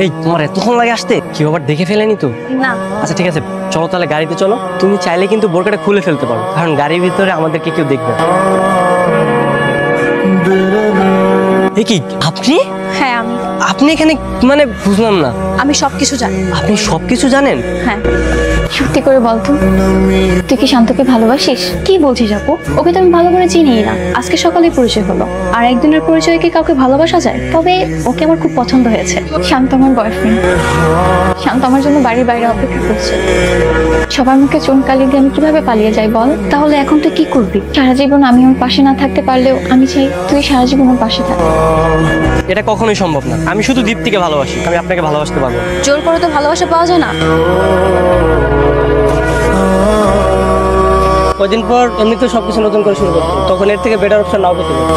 এই তোমার এতক্ষণ লাগে আসতে? কেউ আবার দেখে ফেলেনি তো? না। আচ্ছা ঠিক আছে, চলো তাহলে গাড়িতে চলো। তুমি চাইলে কিন্তু বোরকাটা খুলে ফেলতে পারো, কারণ গাড়ির ভিতরে আমাদেরকে কেউ দেখবে না। এ কি আপনি? হ্যাঁ আমি। আপনি এখানে মানে বুঝলাম না। আমি সবকিছু জানি। আপনি সবকিছু জানেন? হ্যাঁ। সত্যি করে বলতো, তুই কি শান্তকে ভালোবাসিস? কি বলছিস আপু? ওকে তো আমি ভালো করে চিনি না, আজকে সকালে পরিচয় হলো। আর একদিনের পরিচয়ে কি কাউকে ভালোবাসা যায়? তবে ওকে আমার খুব পছন্দ হয়েছে। শান্ত আমার বয়ফ্রেন্ড। শান্ত আমার জন্য বাড়ির বাইরে অপেক্ষা করছে। সবার মুখে চুন কালি দিয়ে আমি কিভাবে পালিয়ে যাই বল? তাহলে এখন তুই কি করবি? সারা জীবন আমি ওর পাশে না থাকতে পারলেও আমি চাই তুই সারা জীবন ওর পাশে থাক। এটা কখনোই সম্ভব না। আমি শুধু দীপ্তিকে ভালোবাসি, আমি আপনাকে ভালোবাসতে পারবো না। জোর করে তো ভালোবাসা পাওয়া যায় না। কদিন পর এমনিতে সবকিছু নতুন করে শুরু করতে, তখন এর থেকে বেটার অপশন নাও পেতে পারি।